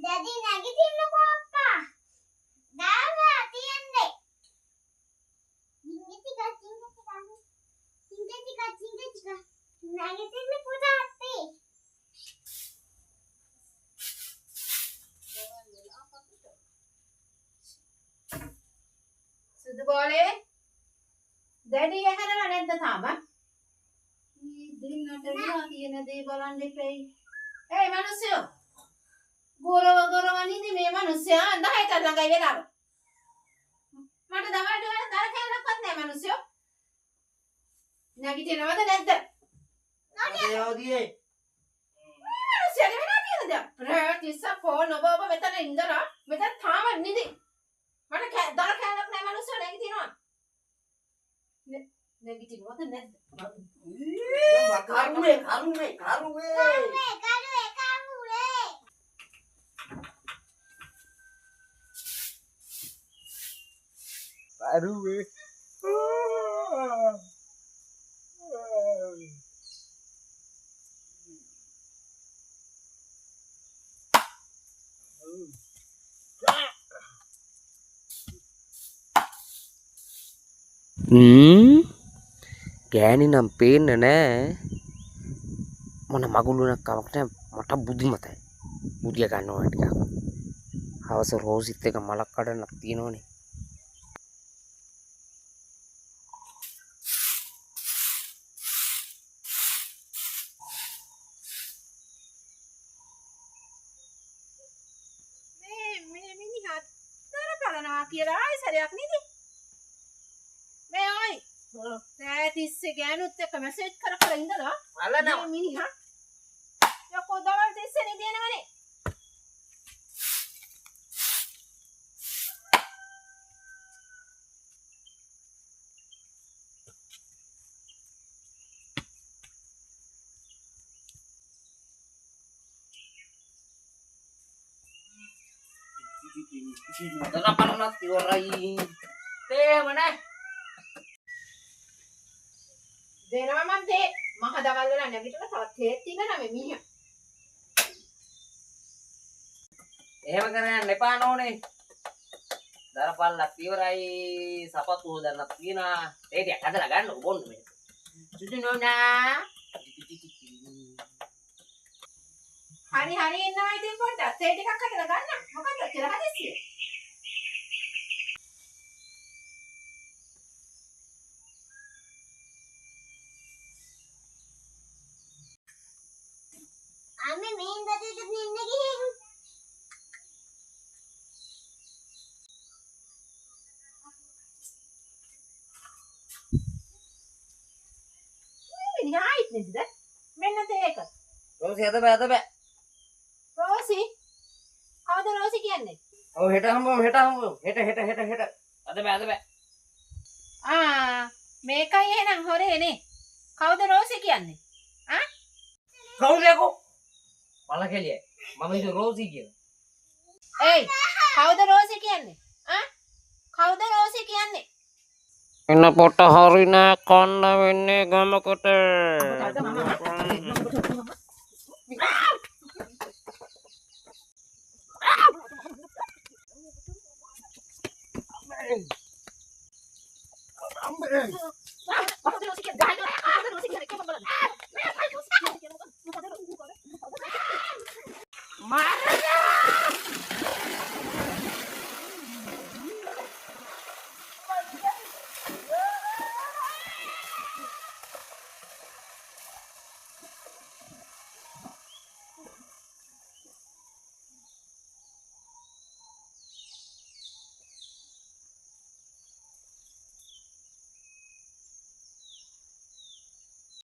Jadi nagitin ko apa? Dala tiende. Tingga tiga. Nagitin ko dati. සුදු බෝලේ දැඩි ඇහැරලා නැද්ද තාම? මේ දින්නට විලා තියෙන දේ බලන්න එපෙයි. ඒ මිනිස්සු ගොරවනින්ද මේ මිනිස්සයා 10ට ළඟයි වෙලාව. මට දවල්ට වෙන දර කෑල්ලක්වත් නැහැ මිනිස්සු. නැගිටිනවද නැද්ද? යෝදියේ මිනිස්සයාගේ වෙලා තියෙනද? ප්‍රතිස ෆෝන් ඔබ මෙතන ඉඳලා මෙතන තාම නිදි. මට දර කෑල්ලක් නැහැ මිනිස්සු නැගිටිනවා. නැගිටිනවද නැද්ද? කරුවේ ගෑණි නම් පේන්නේ නෑ මොන මගුලුණක් කමක් නෑ මට බුද්ධිමතයි බුදිය ගන්නවා ටිකක් හවස රෝසිත් එක මලක් කඩන්නක් තියෙනවනේ මේ මිනිහා දර බලනවා කියලා ආයි සරයක් නේද? මේ ආයි තෑතිස්සේ ගෑනුත් එක්ක මැසේජ් කර ඉඳලා බලනවා මේ මිනිහා යකෝ දවල් තිස්සේ නිදිනවනේ. Kenapa iwarai? Teh mana? දෙනවා මන් තේ මහ දවල් වල නැගිටලා තවත් තේත් තියනවා මේ මිනිහා. එහෙම කරන්න එපා නෝනේ. දරපල්ලක් ඉවරයි සපත්තු හොදන්නත් තියෙනවා. ඒ ටික හදලා ගන්නකො බොන්න මේ. සුදු නෝනා. හරි ඉන්නවා ඉතින් පොඩ්ඩක් තේ ටිකක් හදලා ගන්න. මොකද කියලා හදිස්සිය. Ame main tadi tu ninda gihing. මිනිහා ආයිත් නේද? මෙන්න තේක. රෝසි හද බෑ. රෝසි කවුද රෝසි කියන්නේ? ඔව් හෙට හම්බුම් හෙට. අද බෑ. මේකයි එහෙනම් හොරේනේ. කවුද රෝසි කියන්නේ? කවුද යකෝ? පළකෙලිය. මම ඉත රෝසි කියලා. ඒයි කවුද රෝසි කියන්නේ? කවුද රෝසි කියන්නේ? එන පොට හරි නෑ කන්න වෙන්නේ ගමකට මාර